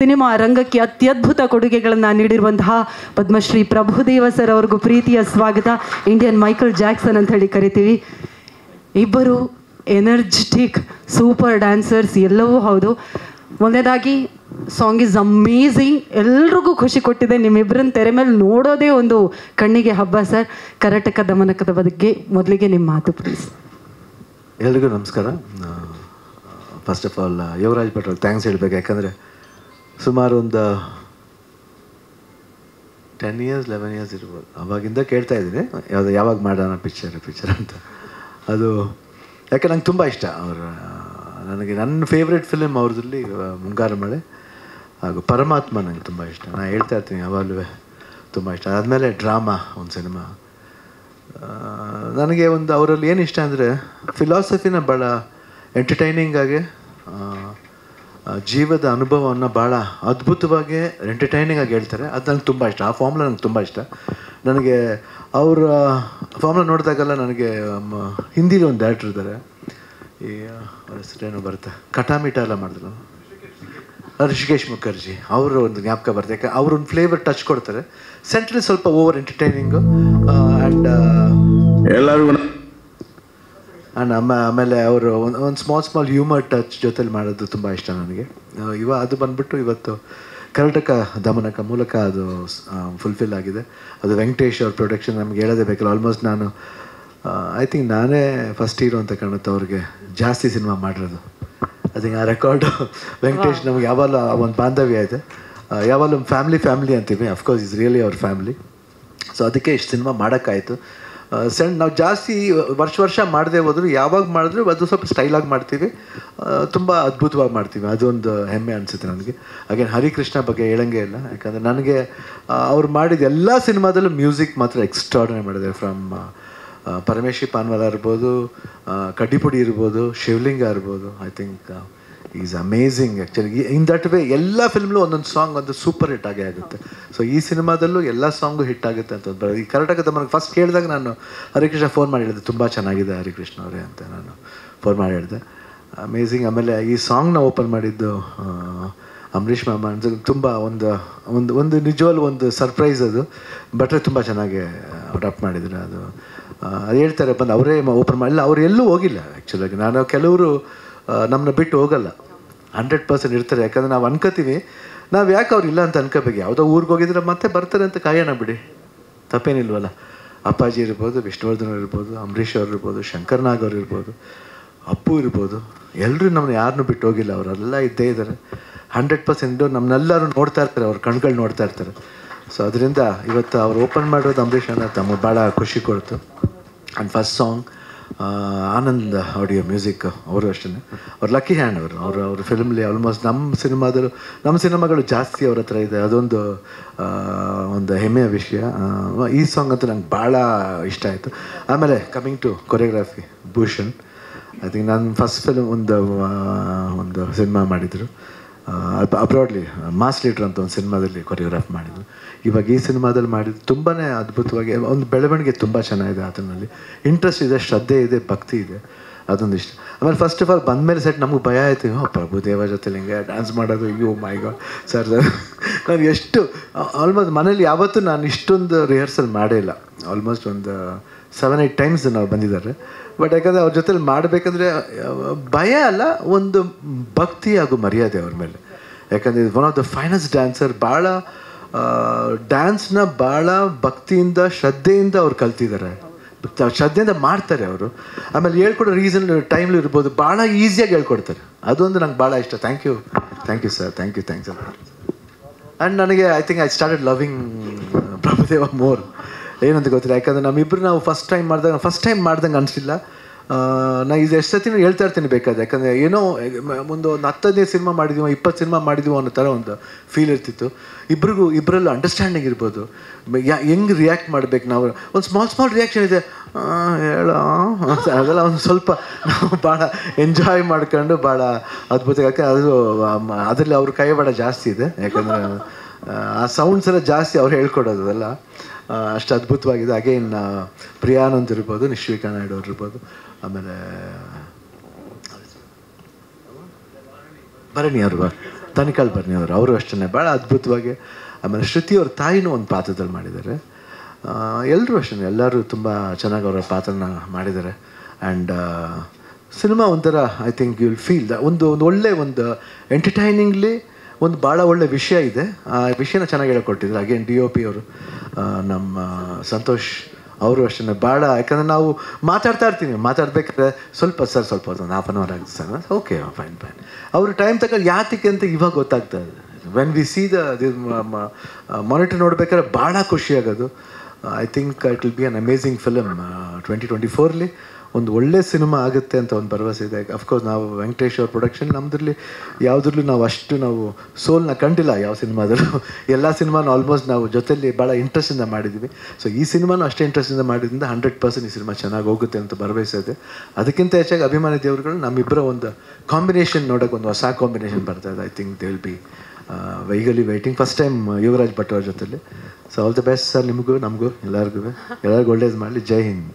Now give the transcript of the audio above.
Cinema ರಂಗಕ್ಕೆ ಅತ್ಯದ್ಭುತ ಕೊಡುಗೆಗಳನ್ನು ನೀಡಿರುವಂತಹ Padmashri Prabhudeva sir ಅವ್ರಿಗೂ ಪ್ರೀತಿಯ ಸ್ವಾಗತ. ಇಂಡಿಯನ್ ಮೈಕಲ್ ಜಾಕ್ಸನ್ ಅಂತ ಹೇಳಿ ಕರಿತೀವಿ. ಇಬ್ಬರು ಎನರ್ಜೆಟಿಕ್ ಸೂಪರ್ ಡ್ಯಾನ್ಸರ್ಸ್ ಎಲ್ಲವೂ ಹೌದು. ಮೊದಲನೇದಾಗಿ ಸಾಂಗ್ ಈಸ್ ಅಮೇಝಿಂಗ್, ಎಲ್ರಿಗೂ ಖುಷಿ ಕೊಟ್ಟಿದೆ. ನಿಮ್ಮಿಬ್ಬರನ್ನ ತೆರೆ ಮೇಲೆ ನೋಡೋದೇ ಒಂದು ಕಣ್ಣಿಗೆ ಹಬ್ಬ ಸರ್. ಕರ್ನಾಟಕ ದಮನಕದ ಬಗ್ಗೆ ಮೊದಲಿಗೆ ನಿಮ್ಮ ಮಾತು ಪ್ಲೀಸ್. ಎಲ್ರಿಗೂ ನಮಸ್ಕಾರ. First of all Yuvaraj Bhat ಅವ್ರಿಗೆ ಥ್ಯಾಂಕ್ಸ್ ಹೇಳಬೇಕು. ಯಾಕಂದರೆ ಸುಮಾರು ಒಂದು 10 years 11 years ಇರ್ಬೋದು, ಅವಾಗಿಂದ ಕೇಳ್ತಾ ಇದ್ದೀನಿ ಯಾವಾಗ ಮಾಡೋಣ ಪಿಕ್ಚರ್ ಅಂತ. ಅದು ಯಾಕೆ ನಂಗೆ ತುಂಬ ಇಷ್ಟ ನನಗೆ ನನ್ನ ಫೇವ್ರೆಟ್ ಫಿಲಿಮ್ ಅವ್ರದ್ರಲ್ಲಿ ಮುಂಗಾರು ಮಳೆ ಹಾಗೂ ಪರಮಾತ್ಮ ನಂಗೆ ತುಂಬ ಇಷ್ಟ. ನಾನು ಹೇಳ್ತಾ ಇರ್ತೀನಿ ಯಾವಾಗಲೂ ತುಂಬ ಇಷ್ಟ. ಆದಮೇಲೆ ಡ್ರಾಮಾ ಒಂದು ಸಿನಿಮಾ ನನಗೆ ಒಂದು ಅವರಲ್ಲಿ ಏನು ಇಷ್ಟ ಅಂದರೆ ಫಿಲಾಸಫಿನ ಭಾಳ ಎಂಟರ್ಟೈನಿಂಗಾಗಿ, ಜೀವದ ಅನುಭವವನ್ನು ಭಾಳ ಅದ್ಭುತವಾಗಿ ಎಂಟರ್ಟೈನಿಂಗಾಗಿ ಹೇಳ್ತಾರೆ. ಅದು ನಂಗೆ ತುಂಬ ಇಷ್ಟ. ಆ ಫಾರ್ಮ್ಲ ನಂಗೆ ತುಂಬ ಇಷ್ಟ. ನನಗೆ ಅವರ ಫಾರ್ಮ್ಲ ನೋಡಿದಾಗೆಲ್ಲ ನನಗೆ ಹಿಂದಿಲಿ ಒಂದು ಡೈರೆಕ್ಟ್ರ್ ಇದ್ದಾರೆ, ಈ ಅವ್ರ ಹೆಸರೇನೋ ಬರುತ್ತೆ, ಕಟಾಮಿಟ ಎಲ್ಲ ಮಾಡಿದ್ರು, ಋಷಿಕೇಶ್ ಮುಖರ್ಜಿ. ಅವರು ಒಂದು ಜ್ಞಾಪಕ ಬರುತ್ತೆ. ಯಾಕೆ ಅವರೊಂದು ಫ್ಲೇವರ್ ಟಚ್ ಕೊಡ್ತಾರೆ. ಸೆಂಟ್ರಲ್ಲಿ ಸ್ವಲ್ಪ ಓವರ್ ಎಂಟರ್ಟೈನಿಂಗು ಆ್ಯಂಡ್ ಎಲ್ಲರಿಗೂ ಆಮೇಲೆ ಅವರು ಒಂದು ಸ್ಮಾಲ್ ಹ್ಯೂಮರ್ ಟಚ್ ಜೊತೆಲಿ ಮಾಡೋದು ತುಂಬ ಇಷ್ಟ ನನಗೆ. ಅದು ಬಂದ್ಬಿಟ್ಟು ಇವತ್ತು ಕರ್ನಾಟಕ ದಮನಕ ಮೂಲಕ ಅದು ಫುಲ್ಫಿಲ್ ಆಗಿದೆ. ಅದು ವೆಂಕಟೇಶ್ ಅವ್ರ ಪ್ರೊಡಕ್ಷನ್, ನಮ್ಗೆ ಹೇಳೋದೇ ಬೇಕಲ್ಲ. ಆಲ್ಮೋಸ್ಟ್ ನಾನು ಐ ಥಿಂಕ್ ನಾನೇ ಫಸ್ಟ್ ಹೀರೋ ಅಂತ ಕಾಣುತ್ತೆ ಅವ್ರಿಗೆ ಜಾಸ್ತಿ ಸಿನಿಮಾ ಮಾಡಿರೋದು. ಐ ಥಿಂಕ್ ಆ ರೆಕಾರ್ಡು ವೆಂಕಟೇಶ್ ನಮ್ಗೆ ಯಾವಾಗಲೂ ಒಂದು ಬಾಂಧವ್ಯ ಇದೆ. ಯಾವಾಗಲೂ ಫ್ಯಾಮಿಲಿ ಅಂತೀವಿ. ಅಫ್ಕೋರ್ಸ್ ಇಸ್ ರಿಯಲಿ ಅವ್ರ ಫ್ಯಾಮಿಲಿ. ಸೊ ಅದಕ್ಕೆ ಇಷ್ಟು ಸಿನಿಮಾ ಮಾಡೋಕ್ಕಾಯಿತು. ನಾವು ಜಾಸ್ತಿ ವರ್ಷ ಮಾಡದೆ ಹೋದ್ರು, ಯಾವಾಗ ಮಾಡಿದ್ರು ಅದು ಸ್ವಲ್ಪ ಸ್ಟೈಲಾಗಿ ಮಾಡ್ತೀವಿ, ತುಂಬ ಅದ್ಭುತವಾಗಿ ಮಾಡ್ತೀವಿ. ಅದೊಂದು ಹೆಮ್ಮೆ ಅನಿಸುತ್ತೆ ನನಗೆ. ಹಾಗೇನು ಹರಿಕೃಷ್ಣ ಬಗ್ಗೆ ಹೇಳಂಗೆ ಇಲ್ಲ. ಯಾಕಂದರೆ ನನಗೆ ಅವ್ರು ಮಾಡಿದ ಎಲ್ಲ ಸಿನಿಮಾದಲ್ಲೂ ಮ್ಯೂಸಿಕ್ ಮಾತ್ರ ಎಕ್ಸ್ಟ್ರಾರ್ಡಿನರಿ ಮಾಡಿದ್ದಾರೆ. ಫ್ರಮ್ ಪರಮೇಶಿ ಪಾನ್ವಾಲ ಇರ್ಬೋದು, ಕಡ್ಡಿಪುಡಿ ಇರ್ಬೋದು, ಶಿವಲಿಂಗ ಇರ್ಬೋದು. I think is amazing actually. In that way ಎಲ್ಲ ಫಿಲ್ಮ್ಲೂ ಒಂದೊಂದು ಸಾಂಗ್ ಒಂದು ಸೂಪರ್ ಹಿಟ್ ಆಗೇ ಆಗುತ್ತೆ. ಸೊ ಈ ಸಿನಿಮಾದಲ್ಲೂ ಎಲ್ಲ ಸಾಂಗು ಹಿಟ್ ಆಗುತ್ತೆ ಅಂತ ಈ ಕರ್ನಾಟಕದ ಮನೆಗೆ ಫಸ್ಟ್ ಕೇಳಿದಾಗ ನಾನು ಹರಿಕೃಷ್ಣ ಫೋನ್ ಮಾಡಿ ಹೇಳಿದೆ, ತುಂಬ ಚೆನ್ನಾಗಿದೆ ಹರಿಕೃಷ್ಣ ಅವರೇ ಅಂತ ನಾನು ಫೋನ್ ಮಾಡಿ ಹೇಳಿದೆ. ಅಮೇಝಿಂಗ್. ಆಮೇಲೆ ಈ ಸಾಂಗ್ನ ಓಪನ್ ಮಾಡಿದ್ದು ಅಂಬರೀಷ್ ಮಾಮ ಅಂತ ತುಂಬ ಒಂದು ನಿಜವಾಗ್ಲೂ ಒಂದು ಸರ್ಪ್ರೈಸ್. ಅದು ಬಟ್ರೆ ತುಂಬ ಚೆನ್ನಾಗಿ ಅಡಾಪ್ಟ್ ಮಾಡಿದ್ರು. ಅದು ಹೇಳ್ತಾರೆ ಬಂದು ಅವರೇ ಓಪನ್ ಮಾಡಿಲ್ಲ, ಅವ್ರು ಎಲ್ಲೂ ಹೋಗಿಲ್ಲ ಆ್ಯಕ್ಚುಲಾಗಿ. ನಾನು ಕೆಲವರು ನಮ್ಮನ್ನ ಬಿಟ್ಟು ಹೋಗಲ್ಲ, 100% ಇರ್ತಾರೆ. ಯಾಕಂದರೆ ನಾವು ಅನ್ಕೋತೀವಿ, ನಾವು ಯಾಕೆ ಅವ್ರು ಇಲ್ಲ ಅಂತ ಅನ್ಕೋಬೇಕು. ಯಾವುದೋ ಊರಿಗೆ ಹೋಗಿದ್ರೆ ಮತ್ತೆ ಬರ್ತಾರೆ ಅಂತ ಕಾಯೋಣ ಬಿಡಿ, ತಪ್ಪೇನಿಲ್ವಲ್ಲ. ಅಪ್ಪಾಜಿ ಇರ್ಬೋದು, ವಿಷ್ಣುವರ್ಧನ್ ಇರ್ಬೋದು, ಅಂಬರೀಷ್ ಅವ್ರು ಇರ್ಬೋದು, ಶಂಕರ್ ನಾಗ್ ಅವ್ರು ಇರ್ಬೋದು, ಅಪ್ಪು ಇರ್ಬೋದು, ಎಲ್ಲರೂ ನಮ್ಮನ್ನ ಯಾರನ್ನೂ ಬಿಟ್ಟು ಹೋಗಿಲ್ಲ. ಅವರೆಲ್ಲ ಇದ್ದೇ ಇದ್ದಾರೆ 100%. ನಮ್ಮನ್ನೆಲ್ಲರೂ ನೋಡ್ತಾ ಇರ್ತಾರೆ, ಅವ್ರ ಕಣ್ಗಳು ನೋಡ್ತಾ ಇರ್ತಾರೆ. ಸೊ ಅದರಿಂದ ಇವತ್ತು ಅವ್ರು ಓಪನ್ ಮಾಡೋದು ಅಂಬರೀಷ್ ಅನ್ನ ತಮಗೆ ಭಾಳ ಖುಷಿ ಕೊಡ್ತು. And first song Anand audio music, ಅವರು ಅಷ್ಟೇ. ಅವ್ರು ಲಕ್ಕಿ ಹ್ಯಾಂಡ್. ಅವ್ರ ಫಿಲ್ಮ್ಲಿ ಆಲ್ಮೋಸ್ಟ್ ನಮ್ಮ ಸಿನಿಮಾಗಳು ಜಾಸ್ತಿ ಅವ್ರ ಹತ್ರ ಇದೆ. ಅದೊಂದು ಒಂದು ಹೆಮ್ಮೆಯ ವಿಷಯ. ಈ ಸಾಂಗ್ ಅಂತೂ ನಂಗೆ ಭಾಳ ಇಷ್ಟ ಆಯಿತು. ಆಮೇಲೆ coming to choreography, Bhushan. I think ನಾನು ಫಸ್ಟ್ ಫಿಲ್ಮ್ ಒಂದು ಸಿನಿಮಾ ಮಾಡಿದರು ಅಬ್ರಾಡ್ಲಿ, ಮಾಸ್ ಲೀಡ್ರ್ ಅಂತ ಒಂದು ಸಿನಿಮಾದಲ್ಲಿ ಕೊರಿಯೋಗ್ರಾಫ್ ಮಾಡಿದ್ರು. ಇವಾಗ ಈ ಸಿನಿಮಾದಲ್ಲಿ ಮಾಡಿದ್ದು ತುಂಬಾ ಅದ್ಭುತವಾಗಿ ಒಂದು ಬೆಳವಣಿಗೆ ತುಂಬ ಚೆನ್ನಾಗಿದೆ. ಅದರಲ್ಲಿ ಇಂಟ್ರೆಸ್ಟ್ ಇದೆ, ಶ್ರದ್ಧೆ ಇದೆ, ಭಕ್ತಿ ಇದೆ. ಅದೊಂದು ಇಷ್ಟ. ಆಮೇಲೆ ಫಸ್ಟ್ ಆಫ್ ಆಲ್ ಬಂದಮೇಲೆ ಸೆಟ್ ನಮಗೆ ಭಯ ಆಯಿತು, ಪ್ರಭುದೇವ ಜೊತೆಲಿ ಹಿಂಗೆ ಡ್ಯಾನ್ಸ್ ಮಾಡೋದು. ಅಯ್ಯೋ ಮೈ ಗಾಡ್ ಸರ್, ನಾನು ಎಷ್ಟು ಆಲ್ಮೋಸ್ಟ್ ಮನೇಲಿ ಯಾವತ್ತೂ ನಾನು ಇಷ್ಟೊಂದು ರಿಹರ್ಸಲ್ ಮಾಡೇ ಇಲ್ಲ. ಆಲ್ಮೋಸ್ಟ್ ಒಂದು 7-8 ಟೈಮ್ಸ್ ನಾವು ಬಂದಿದ್ದಾರೆ. ಬಟ್ ಯಾಕಂದರೆ ಅವ್ರ ಜೊತೆಲಿ ಮಾಡಬೇಕಂದ್ರೆ ಭಯ ಅಲ್ಲ, ಒಂದು ಭಕ್ತಿ ಹಾಗೂ ಮರ್ಯಾದೆ ಅವ್ರ ಮೇಲೆ. ಯಾಕಂದರೆ one of the finest dancer. ಭಾಳ ಡ್ಯಾನ್ಸ್ನ ಭಾಳ ಭಕ್ತಿಯಿಂದ, ಶ್ರದ್ಧೆಯಿಂದ ಅವ್ರು ಕಲ್ತಿದ್ದಾರೆ, ಶ್ರದ್ಧೆಯಿಂದ ಮಾಡ್ತಾರೆ ಅವರು. ಆಮೇಲೆ ಹೇಳ್ಕೊಡೋ ರೀಸನ್ ಟೈಮ್ಲಿ ಇರ್ಬೋದು, ಭಾಳ ಈಸಿಯಾಗಿ ಹೇಳ್ಕೊಡ್ತಾರೆ. ಅದೊಂದು ನಂಗೆ ಭಾಳ ಇಷ್ಟ. ಥ್ಯಾಂಕ್ ಯು ಸರ್, ಥ್ಯಾಂಕ್ಸ್ ಅಲ್ಲ. ಆ್ಯಂಡ್ ನನಗೆ I think I started loving Prabhudeva more. ಏನಂತ ಗೊತ್ತಿಲ್ಲ, ಯಾಕಂದರೆ ನಾವು ಫಸ್ಟ್ ಟೈಮ್ ಮಾಡ್ದಂಗೆ ಅನಿಸಿಲ್ಲ. ನಾನು ಇದು ಎಷ್ಟು ಸತಿ ಹೇಳ್ತಾ ಇರ್ತೀನಿ ಬೇಕಾದ್ರೆ. ಯಾಕಂದರೆ ಏನೋ ಒಂದು 10-15 ಸಿನಿಮಾ ಮಾಡಿದ್ದೀವೋ, 20 ಸಿನಿಮಾ ಮಾಡಿದ್ದೀವೋ ಅನ್ನೋ ಥರ ಒಂದು ಫೀಲ್ ಇರ್ತಿತ್ತು. ಇಬ್ಬರಲ್ಲೂ ಅಂಡರ್ಸ್ಟ್ಯಾಂಡಿಂಗ್ ಇರ್ಬೋದು, ಹೆಂಗೆ ರಿಯಾಕ್ಟ್ ಮಾಡಬೇಕು. ನಾವು ಒಂದು ಸ್ಮಾಲ್ ರಿಯಾಕ್ಷನ್ ಇದೆ, ಹೇಳೋ ಅದೆಲ್ಲ ಒಂದು ಸ್ವಲ್ಪ ನಾವು ಭಾಳ ಎಂಜಾಯ್ ಮಾಡ್ಕೊಂಡು ಭಾಳ ಅದ್ಭುತವಾಗಿ ಅದರಲ್ಲಿ ಅವ್ರ ಕೈವಾಡ ಜಾಸ್ತಿ ಇದೆ. ಯಾಕಂದರೆ ಆ ಸೌಂಡ್ಸ್ ಎಲ್ಲ ಜಾಸ್ತಿ ಅವ್ರು ಹೇಳ್ಕೊಡೋದು ಅದೆಲ್ಲ ಅಷ್ಟು ಅದ್ಭುತವಾಗಿದೆ. ಅಗೇನ್ ಪ್ರಿಯಾನಂದ್ ಇರ್ಬೋದು, ನಿಶ್ವಿಕಾ ನಾಯ್ಡು ಅವ್ರು ಇರ್ಬೋದು, ಆಮೇಲೆ ಭರಣಿ ಅವರು ತನಿಕಾಳ್ ಬರ್ನಿಯವರು, ಅವರು ಅಷ್ಟೇ ಭಾಳ ಅದ್ಭುತವಾಗಿ. ಆಮೇಲೆ ಶ್ರುತಿ ಅವ್ರ ತಾಯಿನೂ ಒಂದು ಪಾತ್ರದಲ್ಲಿ ಮಾಡಿದ್ದಾರೆ. ಎಲ್ಲರೂ ಅಷ್ಟೇ, ಎಲ್ಲರೂ ತುಂಬ ಚೆನ್ನಾಗಿ ಅವರ ಪಾತ್ರನ ಮಾಡಿದ್ದಾರೆ. ಆ್ಯಂಡ್ ಸಿನಿಮಾ ಒಂಥರ I think you will feel ಒಂದು ಒಳ್ಳೆ ಒಂದು ಎಂಟರ್ಟೈನಿಂಗ್ಲಿ ಒಂದು ಭಾಳ ಒಳ್ಳೆ ವಿಷಯ ಇದೆ. ಆ ವಿಷಯನ ಚೆನ್ನಾಗಿ ಹೇಳ್ಕೊಟ್ಟಿದ್ರು. ಅಗೇನ್ DOP ಅವರು ನಮ್ಮ ಸಂತೋಷ್ ಅವರು ಅಷ್ಟೇ ಭಾಳ, ಯಾಕಂದರೆ ನಾವು ಮಾತಾಡ್ಬೇಕಾದ್ರೆ ಸ್ವಲ್ಪ ಒಂದು ಹಾಫ್ ಆನ್ ಅವರ್ ಆಗುತ್ತೆ ಸರ್, ಓಕೆ ಫೈನ್ ಅವರು ಟೈಮ್ ತಗೊಂಡು ಯಾತಕ್ಕೆ ಅಂತ ಇವಾಗ ಗೊತ್ತಾಗ್ತಾ ಇದೆ. ವೆನ್ ವಿ ಸಿ ಮಾನಿಟರ್ ನೋಡ್ಬೇಕಾದ್ರೆ ಭಾಳ ಖುಷಿಯಾಗೋದು. I think it will be an amazing film. 2024 ಒಂದು ಒಳ್ಳೆ ಸಿನಿಮಾ ಆಗುತ್ತೆ ಅಂತ ಒಂದು ಭರವಸೆ ಇದೆ. ಅಫ್ಕೋರ್ಸ್ ನಾವು ವೆಂಕಟೇಶ್ ಅವ್ರ ಪ್ರೊಡಕ್ಷನ್ ನಮ್ಮದ್ರಲ್ಲಿ ಯಾವುದ್ರಲ್ಲೂ ನಾವು ಸೋಲ್ನ ಕಂಡಿಲ್ಲ. ಯಾವ ಸಿನಿಮಾದರೂ ಎಲ್ಲ ಸಿನಿಮಾನು ಆಲ್ಮೋಸ್ಟ್ ನಾವು ಜೊತೆಲಿ ಭಾಳ ಇಂಟ್ರೆಸ್ಟಿಂದ ಮಾಡಿದ್ದೀವಿ. ಸೊ ಈ ಸಿನಿಮಾನು ಅಷ್ಟೇ ಇಂಟ್ರೆಸ್ಟಿಂದ ಮಾಡಿದ್ರಿಂದ 100% ಈ ಸಿನಿಮಾ ಚೆನ್ನಾಗಿ ಹೋಗುತ್ತೆ ಅಂತ ಭರವಸೆ ಇದೆ. ಅದಕ್ಕಿಂತ ಹೆಚ್ಚಾಗಿ ಅಭಿಮಾನಿ ದೇವರುಗಳು ನಮ್ಮಿಬ್ಬರ ಒಂದು ಕಾಂಬಿನೇಷನ್ ನೋಡೋಕೆ ಒಂದು ಹೊಸ ಕಾಂಬಿನೇಷನ್ ಬರ್ತಾ ಇದೆ. I think they will be eagerly waiting. First time Yuvraj Bhat ಅವ್ರ ಜೊತೆಲಿ. So all the best sir, ನಿಮಗೂ ನಮಗೂ ಎಲ್ಲರಿಗೂ ಒಳ್ಳೇದು ಮಾಡಲಿ. ಜೈ ಹಿಂದ್.